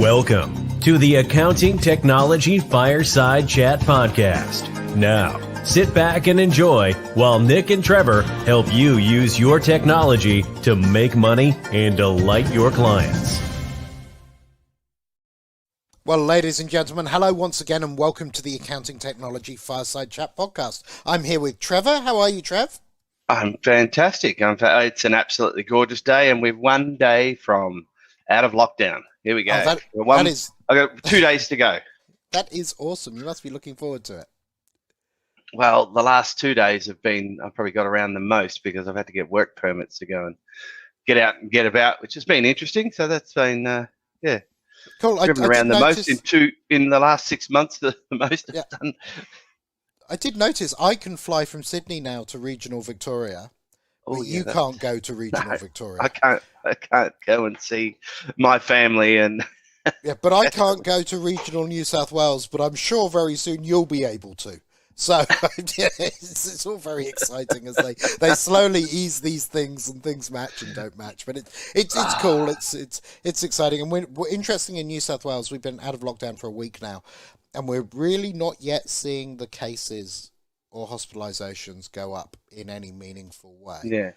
Welcome to the Accounting Technology Fireside Chat Podcast. Now, sit back and enjoy while Nick and Trevor help you use your technology to make money and delight your clients. Well, ladies and gentlemen, hello once again and welcome to the Accounting Technology Fireside Chat Podcast. I'm here with Trevor. How are you, Trev? I'm fantastic. It's an absolutely gorgeous day, and we're one day from out of lockdown. Here we go. I've got 2 days to go. That is awesome. You must be looking forward to it. Well, the last 2 days have been, I've probably got around the most because I've had to get work permits to go and get out and get about, which has been interesting. So that's been, cool. Driven around the most in the last 6 months, the most I've done. I did notice I can fly from Sydney now to regional Victoria. But you can't go to regional Victoria. I can't go and see my family and but I can't go to regional New South Wales, but I'm sure very soon you'll be able to. So it's all very exciting as they slowly ease these things and things match and don't match. But it's cool. It's exciting. And we're interesting in New South Wales. We've been out of lockdown for a week now, and we're really not yet seeing the cases or hospitalizations go up in any meaningful way. Yeah.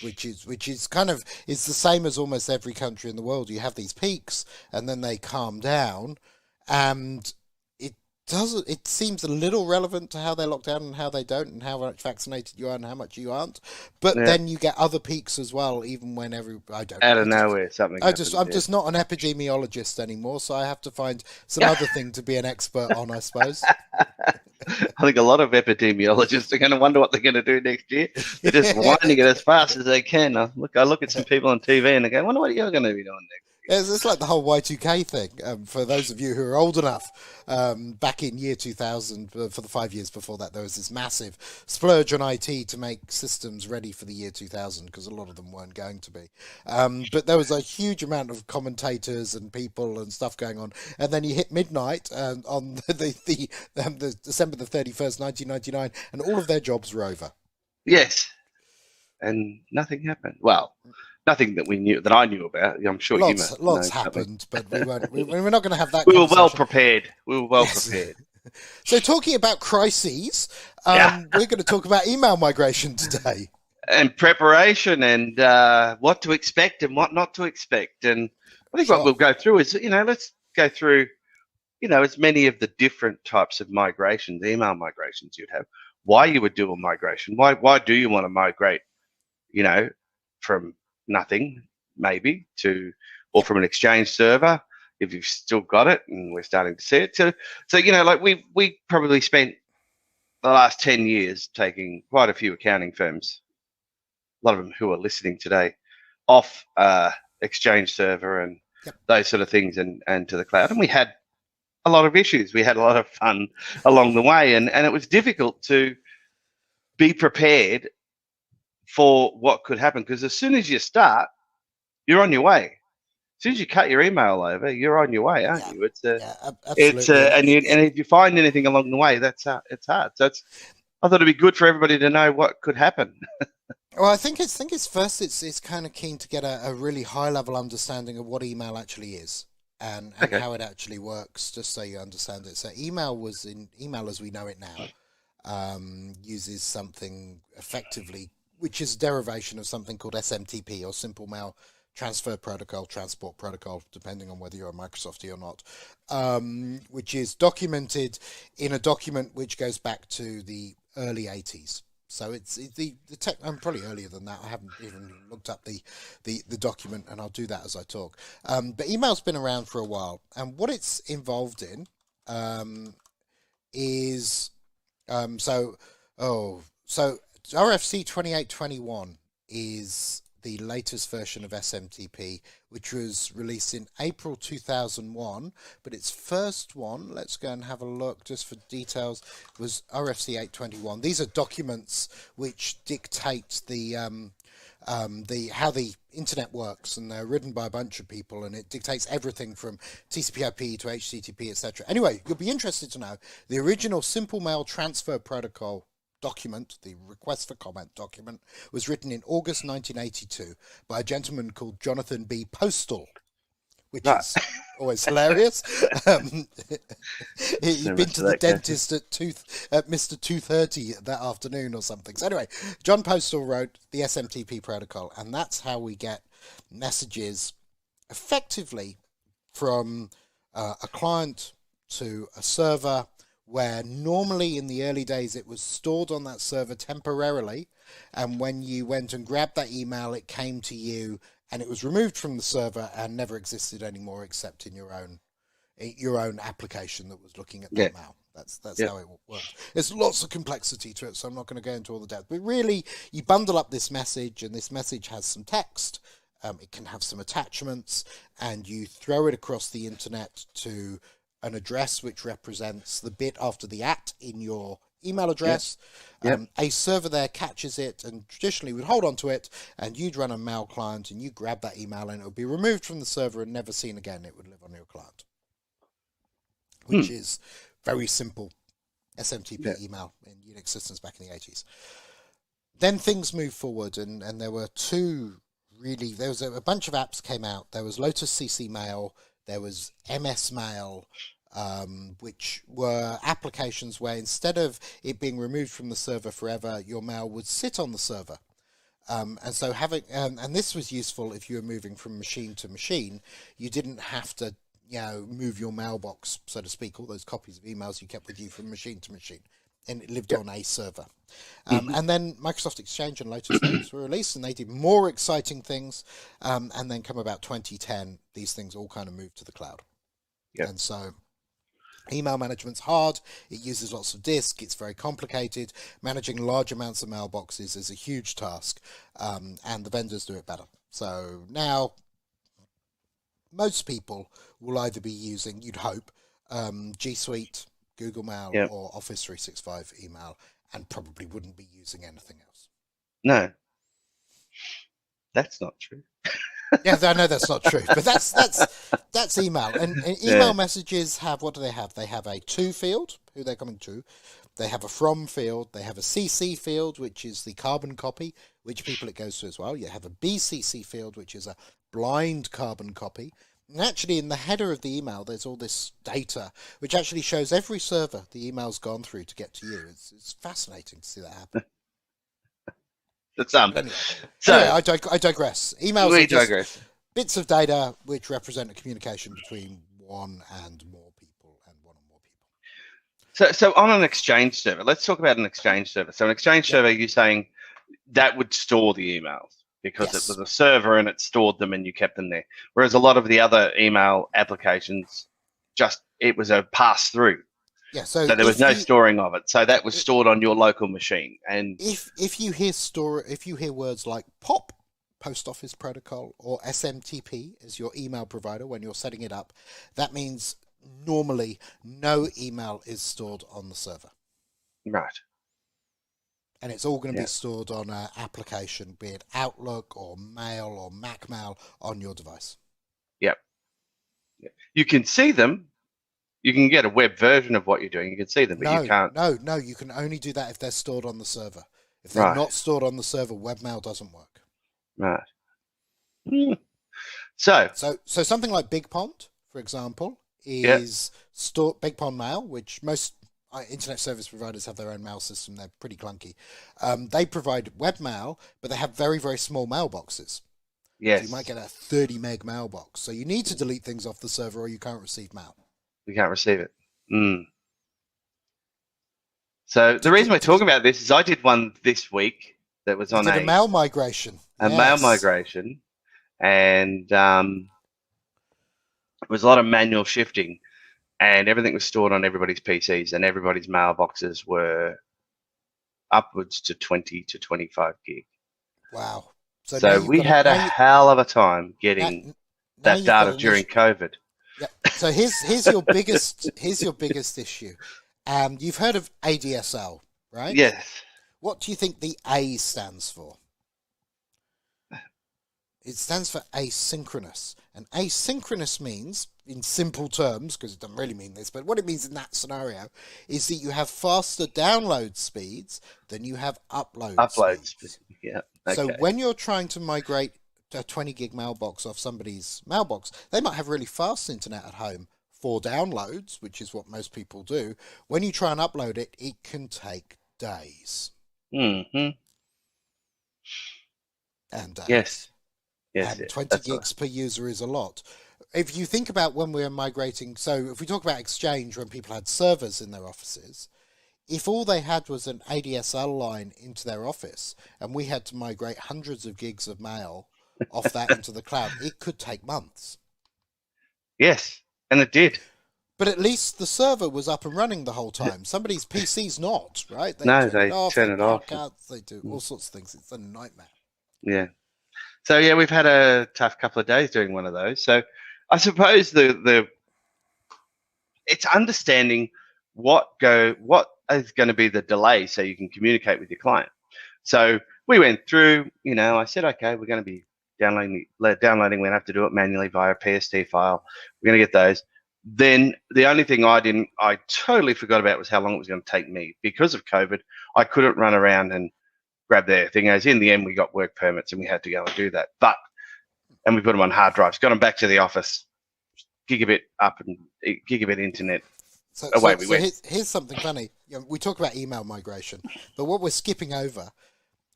Which is kind of the same as almost every country in the world. You have these peaks and then they calm down, and it seems a little relevant to how they lock down and how they don't, and how much vaccinated you are and how much you aren't. But then you get other peaks as well, even when out of nowhere something. I'm just not an epidemiologist anymore, so I have to find some other thing to be an expert on, I suppose. I think a lot of epidemiologists are going to wonder what they're going to do next year. They're just winding it as fast as they can. I look at some people on TV and I go, I wonder what you're going to be doing next. It's like the whole Y2K thing. For those of you who are old enough, back in year 2000, for the 5 years before that, there was this massive splurge on IT to make systems ready for the year 2000, because a lot of them weren't going to be. But there was a huge amount of commentators and people and stuff going on. And then you hit midnight on the December the 31st, 1999, and all of their jobs were over. Yes. And nothing happened. Well, nothing that I knew about. I'm sure lots happened, but we're not going to have that. We were well prepared. So talking about crises, we're going to talk about email migration today. And preparation and what to expect and what not to expect. And I think what we'll go through is, let's go through, as many of the different types of migrations, email migrations you'd have, why you would do a migration. Why do you want to migrate, from nothing maybe or from an Exchange server if you've still got it, and we're starting to see it. So we probably spent the last 10 years taking quite a few accounting firms, a lot of them who are listening today, off Exchange server and those sort of things and to the cloud. And we had a lot of issues. We had a lot of fun along the way, and it was difficult to be prepared for what could happen, because as soon as you start, you're on your way. As soon as you cut your email over, you're on your way, aren't you? Absolutely. And if you find anything along the way, it's hard. So I thought it'd be good for everybody to know what could happen. Well, I think it's kind of keen to get a really high level understanding of what email actually is and how it actually works, just so you understand it. So email as we know it now uses something effectively, which is a derivation of something called SMTP, or Simple Mail Transfer Protocol, Transport Protocol, depending on whether you're a Microsoftie or not, which is documented in a document which goes back to the early 80s. So it's the tech. I'm probably earlier than that. I haven't even looked up the document, and I'll do that as I talk. But email's been around for a while, and what it's involved in is RFC 2821 is the latest version of SMTP, which was released in April 2001, but its first one, let's go and have a look just for details, was RFC 821. These are documents which dictate how the internet works, and they're written by a bunch of people, and it dictates everything from TCP/IP to HTTP, etc. Anyway, you'll be interested to know the original Simple Mail Transfer Protocol document, the request for comment document, was written in August 1982 by a gentleman called Jonathan B. Postal, which is Always hilarious. He'd been to the dentist at Mr. 2:30 that afternoon or something. So anyway, John Postal wrote the SMTP protocol, and that's how we get messages effectively from a client to a server, where normally in the early days it was stored on that server temporarily, and when you went and grabbed that email, it came to you and it was removed from the server and never existed anymore except in your own application that was looking at that mail. That's how it works. There's lots of complexity to it, so I'm not going to go into all the depth. But really, you bundle up this message, and this message has some text. It can have some attachments, and you throw it across the internet to an address which represents the bit after the @ in your email address. A server there catches it and traditionally would hold on to it, and you'd run a mail client and you grab that email and it would be removed from the server and never seen again. It would live on your client, which is very simple SMTP email in Unix systems back in the 80s. Then things moved forward, and there were there was a bunch of apps came out. There was Lotus CC Mail, there was MS Mail, which were applications where instead of it being removed from the server forever, your mail would sit on the server. And so and this was useful if you were moving from machine to machine. You didn't have to, move your mailbox, so to speak, all those copies of emails you kept with you from machine to machine, and it lived on a server. And then Microsoft Exchange and Lotus Notes were released, and they did more exciting things. And then come about 2010, these things all kind of moved to the cloud. And so email management's hard. It uses lots of disk. It's very complicated. Managing large amounts of mailboxes is a huge task, and the vendors do it better. So now most people will either be using, you'd hope, G Suite, Google Mail, or Office 365 email, and probably wouldn't be using anything else. No, that's not true. Yeah, I know that's not true, but that's email. And email messages have, what do they have? They have a to field, who they're coming to. They have a from field. They have a CC field, which is the carbon copy, which people it goes to as well. You have a BCC field, which is a blind carbon copy. And actually, in the header of the email, there's all this data, which actually shows every server the email's gone through to get to you. It's fascinating to see that happen. Anyway, I digress. Emails are just bits of data which represent a communication between one and more people and one or more people. So on an Exchange server, let's talk about an Exchange server. So an Exchange server, you're saying that would store the emails because it was a server and it stored them and you kept them there. Whereas a lot of the other email applications, it was a pass through. Yeah, so there was no storing of it. So that was stored on your local machine. And if you hear words like POP, Post Office Protocol, or SMTP as your email provider when you're setting it up, that means normally no email is stored on the server. Right. And it's all going to be stored on an application, be it Outlook or Mail or Mac Mail on your device. Yep. You can see them. You can get a web version of what you're doing. You can see them, but you can't. No. You can only do that if they're stored on the server. If they're not stored on the server, webmail doesn't work. Right. So something like Big Pond, for example, is stored. Big Pond Mail, which most internet service providers have their own mail system. They're pretty clunky. They provide webmail, but they have very, very small mailboxes. Yes. So you might get a 30 meg mailbox. So you need to delete things off the server or you can't receive mail. We can't receive it. So the reason we're talking about this is I did one this week that was on a mail migration. Mail migration, and it was a lot of manual shifting, and everything was stored on everybody's PCs, and everybody's mailboxes were upwards to 20 to 25 gig. Wow. So we had a hell of a time getting that data during COVID. Yeah. So here's your biggest issue. You've heard of ADSL, right? Yes. What do you think the A stands for? It stands for asynchronous. And asynchronous means, in simple terms, because it doesn't really mean this, but what it means in that scenario is that you have faster download speeds than you have upload speeds. Yeah. Okay. So when you're trying to migrate a 20 gig mailbox off somebody's mailbox, they might have really fast internet at home for downloads, which is what most people do. When you try and upload it, it can take days. Mm-hmm. And days. Yes. And 20 gigs per user is a lot. If you think about when we're migrating, so if we talk about Exchange, when people had servers in their offices, if all they had was an ADSL line into their office and we had to migrate hundreds of gigs of mail off that into the cloud, it could take months. Yes, and it did. But at least the server was up and running the whole time. Somebody's PC's not, right? They turn it off. They do all sorts of things. It's a nightmare. Yeah. So yeah, we've had a tough couple of days doing one of those. So I suppose it's understanding what is going to be the delay so you can communicate with your client. So we went through, I said, okay, we're going to be downloading. We're going to have to do it manually via a PST file. We're going to get those. Then the only thing I totally forgot about was how long it was going to take me. Because of COVID, I couldn't run around and grab their thing. As in the end, we got work permits and we had to go and do that. And we put them on hard drives, got them back to the office, gigabit up and gigabit internet. Away we went. Here's something funny. We talk about email migration, but what we're skipping over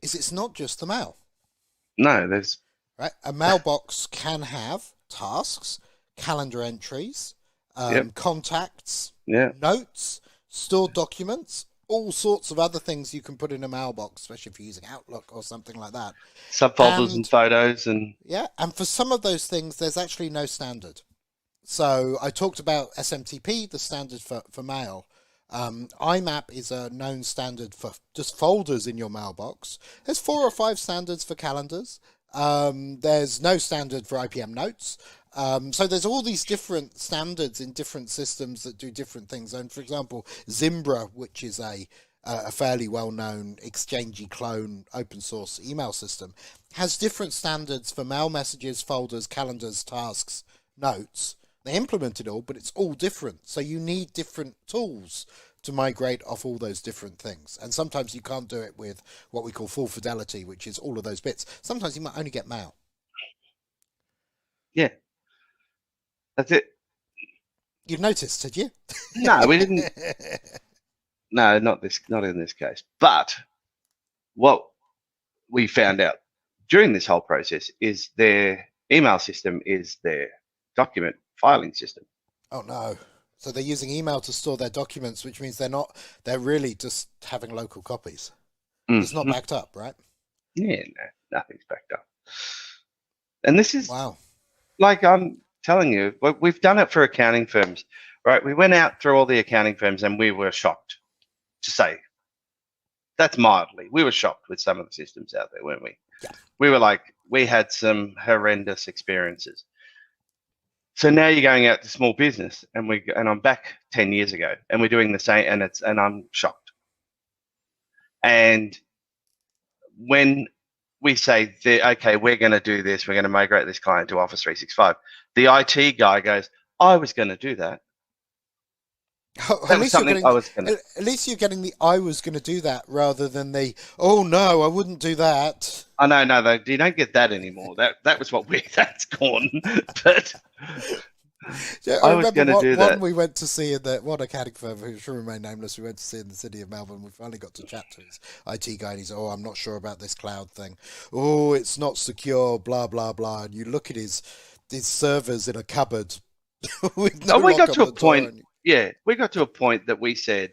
is it's not just the mail. No, there's... Right? A mailbox can have tasks, calendar entries, contacts, notes, stored documents, all sorts of other things you can put in a mailbox, especially if you're using Outlook or something like that. Subfolders and photos. And for some of those things, there's actually no standard. So I talked about SMTP, the standard for mail. IMAP is a known standard for just folders in your mailbox. There's 4 or 5 standards for calendars. There's no standard for IPM notes. So there's all these different standards in different systems that do different things. And for example, Zimbra, which is a fairly well-known Exchange clone open source email system, has different standards for mail messages, folders, calendars, tasks, notes. They implement it all, but it's all different. So you need different tools to migrate off all those different things. And sometimes you can't do it with what we call full fidelity, which is all of those bits. Sometimes you might only get mail. Yeah. That's it. You've noticed, had you? No, we didn't. No, not in this case. But what we found out during this whole process is their email system is their document filing system. Oh no. So they're using email to store their documents, which means they're really just having local copies. It's not backed up, right? Yeah, no, nothing's backed up. And this is, wow. Like I'm telling you, we've done it for accounting firms, right? We went out through all the accounting firms and we were shocked, to say. That's mildly. We were shocked with some of the systems out there, weren't we? Yeah. We were like, we had some horrendous experiences. So now you're going out to small business, and I'm back 10 years ago, and we're doing the same, and I'm shocked. And when we say, okay, we're going to do this, we're going to migrate this client to Office 365, the IT guy goes, I was going to do that. At least you're getting the I was going to do that rather than the, oh no, I wouldn't do that. Oh no, you don't get that anymore. That was that's gone. But yeah, I was going to do that. One we went to see in one accounting firm who should remain nameless, we went to see in the city of Melbourne. We finally got to chat to his IT guy and he's, oh, I'm not sure about this cloud thing. Oh, it's not secure, blah, blah, blah. And you look at his servers in a cupboard with no we got to a point. And, yeah, we got to a point that we said,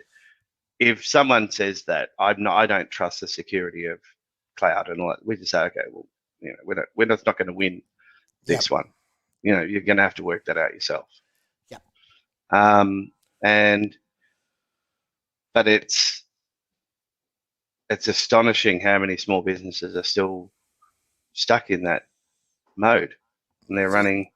if someone says that, I don't trust the security of cloud and all that, we just say, okay, well, we're not going to win this one. You're going to have to work that out yourself. Yeah. But it's astonishing how many small businesses are still stuck in that mode, and they're running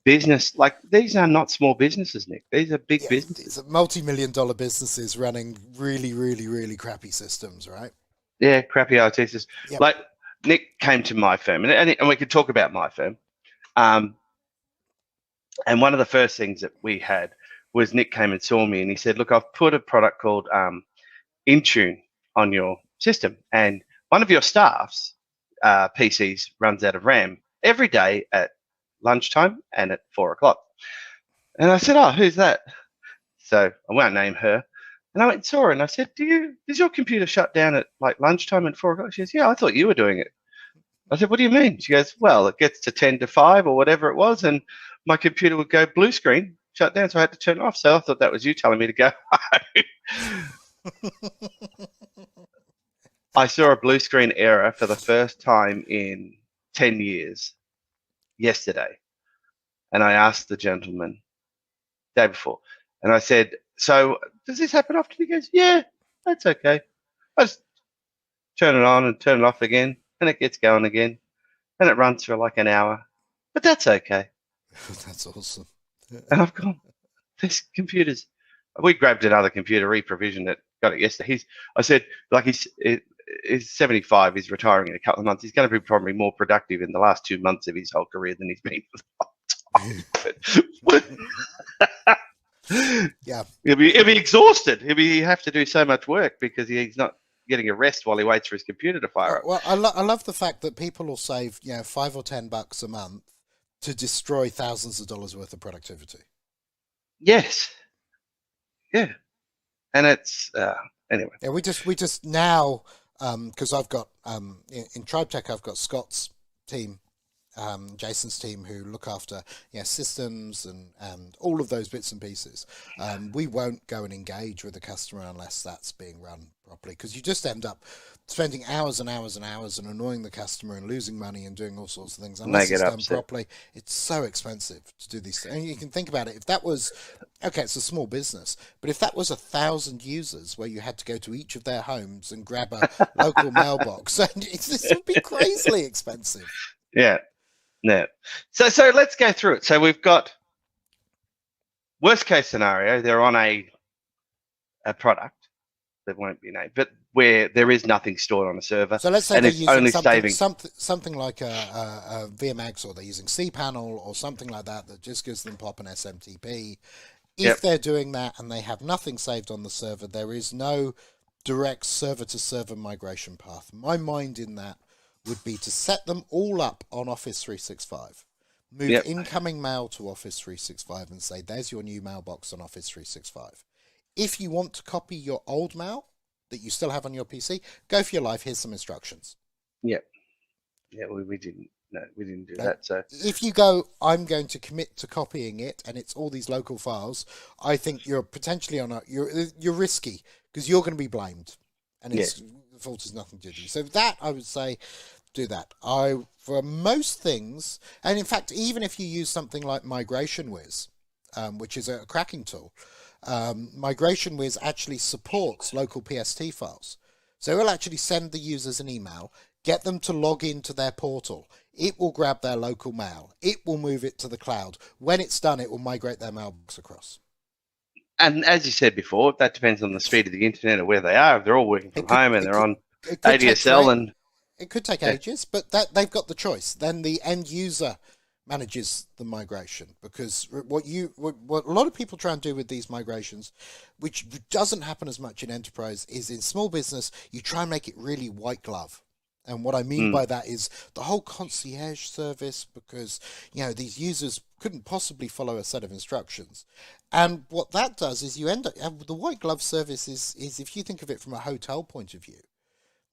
business like these are not small businesses, Nick. These are big businesses. These are multi-million-dollar businesses running really, really, really crappy systems, right? Yeah, crappy IT systems. Yep. Like Nick came to my firm, and we could talk about my firm. And one of the first things that we had was Nick came and saw me, and he said, "Look, I've put a product called Intune on your system, and one of your staffs PCs runs out of RAM every day at lunchtime and at 4 o'clock. And I said, "Oh, who's that?" So I won't name her. And I went and saw her and I said, does your computer shut down at like lunchtime at 4 o'clock? She goes, "Yeah, I thought you were doing it." I said, "What do you mean?" She goes, "Well, it gets to 10 to 5 or whatever it was, and my computer would go blue screen, shut down, so I had to turn it off." So I thought that was you telling me to go home. I saw a blue screen error for the first time in 10 years yesterday. And I asked the gentleman day before, and I said, "So does this happen often?" He goes, "Yeah, that's okay. I just turn it on and turn it off again, and it gets going again, and it runs for like an hour, but that's okay." That's awesome. And I've gone, this computer's. We grabbed another computer, reprovisioned it, got it yesterday. I said, like he's 75. He's retiring in a couple of months. He's going to be probably more productive in the last 2 months of his whole career than he's been for the time. Yeah, he'll be exhausted. He'll have to do so much work because he's not getting a rest while he waits for his computer to fire up. Well, I love the fact that people will save $5 or $10 a month to destroy thousands of dollars worth of productivity. Yes. Yeah. And it's anyway. Yeah, we just now because I've got in TribeTech I've got Scott's team, Jason's team, who look after systems and all of those bits and pieces. We won't go and engage with the customer unless that's being run properly, because you just end up spending hours and hours and hours and annoying the customer and losing money and doing all sorts of things unless it's done properly. It's so expensive to do these things. And you can think about it, if that was okay, it's a small business, but if that was 1,000 users where you had to go to each of their homes and grab a local mailbox, this would be crazily expensive. Yeah. No. So let's go through it. So we've got worst case scenario, they're on a product that won't be named, but where there is nothing stored on a server. So let's say and they're it's using only something like a VMX, or they're using cPanel or something like that just gives them pop an SMTP. If they're doing that and they have nothing saved on the server, there is no direct server-to-server migration path. My mind in that would be to set them all up on Office 365. Move incoming mail to Office 365 and say, there's your new mailbox on Office 365. If you want to copy your old mail that you still have on your PC, go for your life. Here's some instructions. Yeah, we didn't. No, we didn't do that. So if you go, I'm going to commit to copying it, and it's all these local files, I think you're potentially you're risky, because you're going to be blamed, and the fault is nothing to do. So that, I would say, do that. For most things, and in fact, even if you use something like Migration Wiz, which is a cracking tool, Migration Wiz actually supports local PST files. So it will actually send the users an email, get them to log into their portal. It will grab their local mail. It will move it to the cloud. When it's done, it will migrate their mailbox across. And as you said before, that depends on the speed of the internet or where they are. If they're all working from home and they're on ADSL, and it could take ages, but they've got the choice. Then the end user manages the migration, because what a lot of people try and do with these migrations, which doesn't happen as much in enterprise, is in small business you try and make it really white glove. And what I mean by that is the whole concierge service, because these users couldn't possibly follow a set of instructions. And what that does is you end up, the white glove service is if you think of it from a hotel point of view,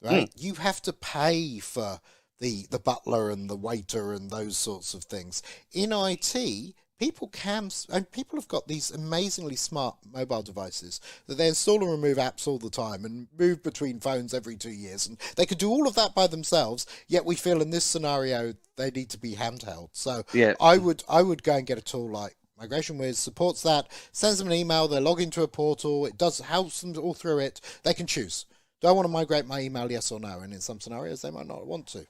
right? You have to pay for the butler and the waiter and those sorts of things. In IT, people have got these amazingly smart mobile devices that they install and remove apps all the time and move between phones every 2 years, and they could do all of that by themselves, yet we feel in this scenario they need to be handheld. So I would go and get a tool like Migration Wiz, supports that, sends them an email, they log into a portal, it does helps them all through it. They can choose, do I want to migrate my email, yes or no? And in some scenarios they might not want to.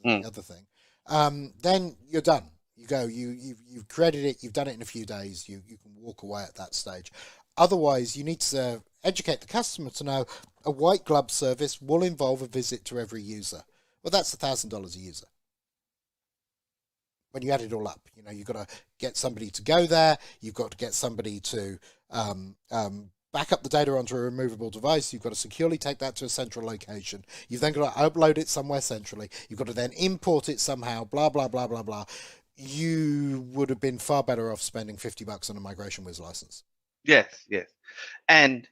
The other thing. Then you're done. You go, you've created it, you've done it in a few days, you can walk away at that stage. Otherwise, you need to educate the customer to know a white glove service will involve a visit to every user. Well, that's $1,000 a user. When you add it all up, you've got to get somebody to go there, you've got to get somebody to back up the data onto a removable device. You've got to securely take that to a central location. You've then got to upload it somewhere centrally. You've got to then import it somehow, blah, blah, blah, blah, blah. You would have been far better off spending $50 on a Migration Wiz license. Yes, yes. And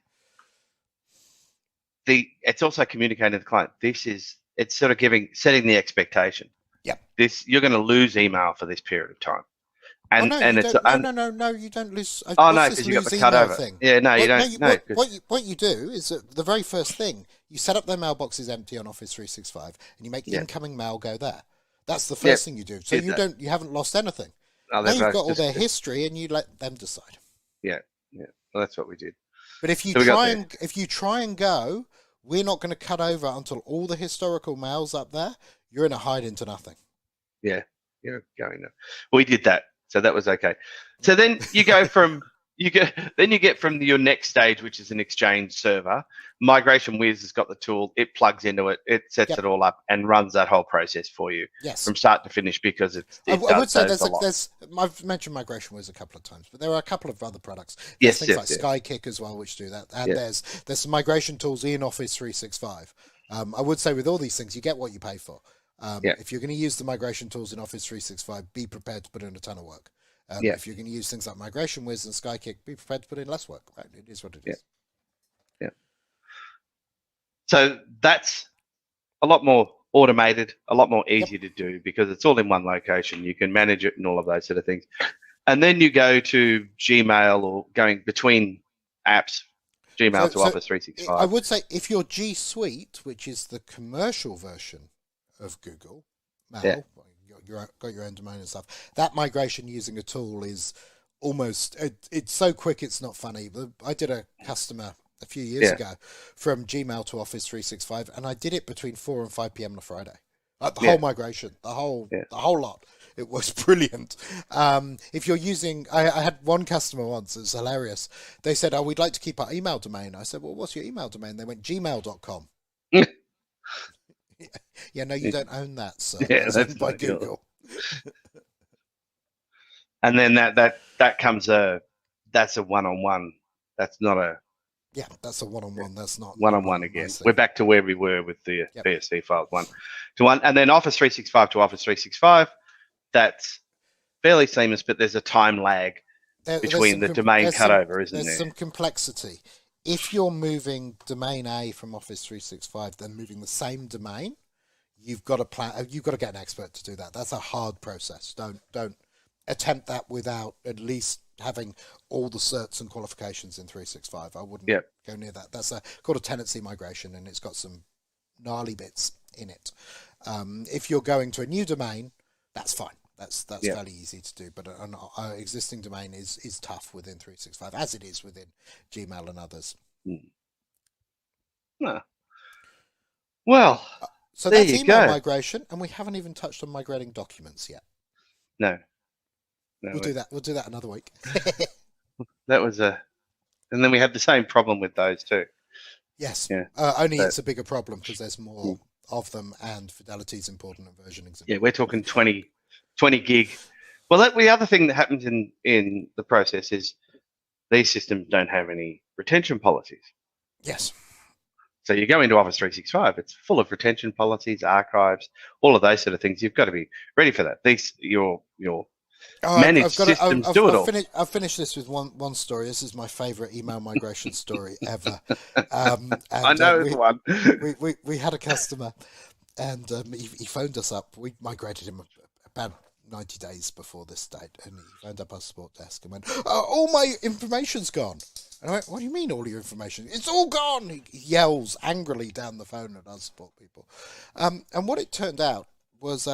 it's also communicating to the client. It's sort of setting the expectation. Yeah. You're going to lose email for this period of time. And, no, you don't lose. Oh no, because you got the cutover thing. Yeah, no, you don't. What you do is that the very first thing you set up their mailboxes empty on Office 365, and you make incoming mail go there. That's the first thing you do. So you haven't lost anything. Oh, now you've got all their history, and you let them decide. Yeah. Well, that's what we did. But if you try and go, we're not going to cut over until all the historical mail's up there. You're in a hide into nothing. Yeah, you're going there. We did that. So that was okay. So then you go from your next stage, which is an Exchange server. Migration Wiz has got the tool. It plugs into it. It sets it all up and runs that whole process for you from start to finish, because I would say I've mentioned Migration Wiz a couple of times, but there are a couple of other products. There's things like Skykick as well, which do that. And there's some migration tools in Office 365. I would say with all these things, you get what you pay for. If you're going to use the migration tools in Office 365, be prepared to put in a ton of work. If you're going to use things like Migration Wiz and Skykick, be prepared to put in less work. Right? It is what it is. Yeah. So that's a lot more automated, a lot more easy to do, because it's all in one location. You can manage it and all of those sort of things. And then you go to Gmail, or going between apps, Gmail to Office 365. I would say if you're G Suite, which is the commercial version of Google Mail, got your own domain and stuff, that migration using a tool is almost, it's so quick it's not funny. I did a customer a few years ago from Gmail to Office 365, and I did it between 4 and 5 p.m. on a Friday. Whole migration, the whole lot. It was brilliant. If you're using, I had one customer once, it was hilarious. They said, "Oh, we'd like to keep our email domain." I said, "Well, what's your email domain?" They went, gmail.com. Yeah, no, you don't own that, sir. Yeah, that's by Google. And then that comes that's a one-on-one. That's not a. Yeah, that's a one-on-one. That's not one-on-one again. We're back to where we were with the BSC files 1-to-1, and then Office 365 to Office 365. That's fairly seamless, but there's a time lag between the domain cutover, isn't there? There's some complexity. If you're moving domain A from Office 365, then moving the same domain, you've got to plan. You've got to get an expert to do that. That's a hard process. Don't attempt that without at least having all the certs and qualifications in 365. I wouldn't go near that. That's called a tenancy migration, and it's got some gnarly bits in it. If you're going to a new domain, that's fine. That's fairly easy to do, but an existing domain is tough within 365, as it is within Gmail and others. Well, so that's email migration, and we haven't even touched on migrating documents yet. No, we'll do that. We'll do that another week. That was and then we have the same problem with those too. Yes, only it's a bigger problem because there's more of them, and fidelity is important, and versioning is important. Yeah, we're talking 20 gig. Well, the other thing that happens in the process is these systems don't have any retention policies. Yes. So you go into Office 365, it's full of retention policies, archives, all of those sort of things. You've got to be ready for that. Your managed systems do it all. I've finished this with one story. This is my favorite email migration story ever. And, I know one. We had a customer, and he phoned us up. We migrated him about 90 days before this date, and he phoned up our support desk and went, all my information's gone. And I went, what do you mean all your information? It's all gone! He yells angrily down the phone at our support people. And what it turned out was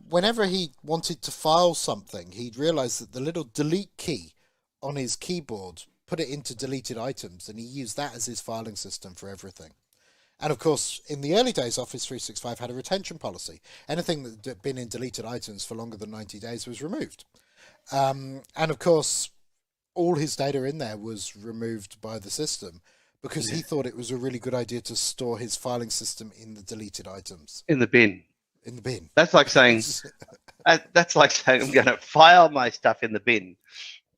whenever he wanted to file something, he'd realised that the little delete key on his keyboard put it into deleted items, and he used that as his filing system for everything. And of course, in the early days, Office 365 had a retention policy. Anything that had been in deleted items for longer than 90 days was removed. And of course, all his data in there was removed by the system because he thought it was a really good idea to store his filing system in the deleted items. In the bin. In the bin. That's like saying, I'm going to file my stuff in the bin.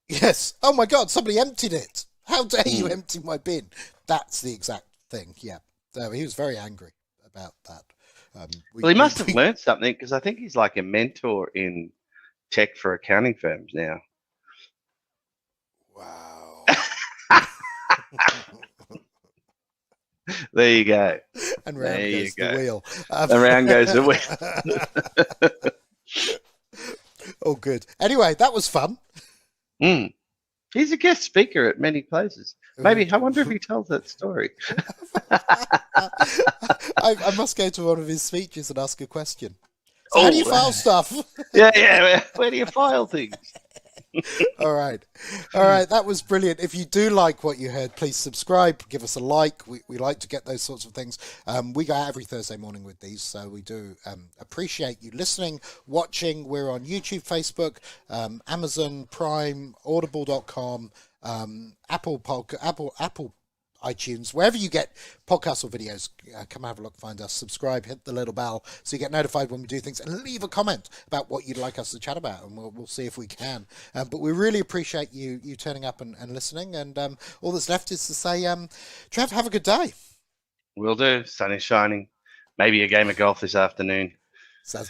Yes. Oh my God, somebody emptied it. How dare you empty my bin? That's the exact thing. Yeah. So he was very angry about that. Well, he must have learned something, because I think he's like a mentor in tech for accounting firms now. Wow. There you go. And round goes the wheel. Around goes the wheel. Oh, good. Anyway, that was fun. He's a guest speaker at many places. Maybe, I wonder if he tells that story. I must go to one of his speeches and ask a question. So how do you file stuff? Yeah. Where do you file things? All right. That was brilliant. If you do like what you heard, please subscribe, give us a like. We like to get those sorts of things. We go out every Thursday morning with these, so we do appreciate you listening, watching. We're on YouTube, Facebook, Amazon Prime, Audible.com, Apple iTunes, wherever you get podcasts or videos. Come have a look, find us, subscribe, hit the little bell so you get notified when we do things, and leave a comment about what you'd like us to chat about, and we'll see if we can. But we really appreciate you turning up and listening, and all that's left is to say, Trev, have a good day. Will do. Sun is shining. Maybe a game of golf this afternoon. Sounds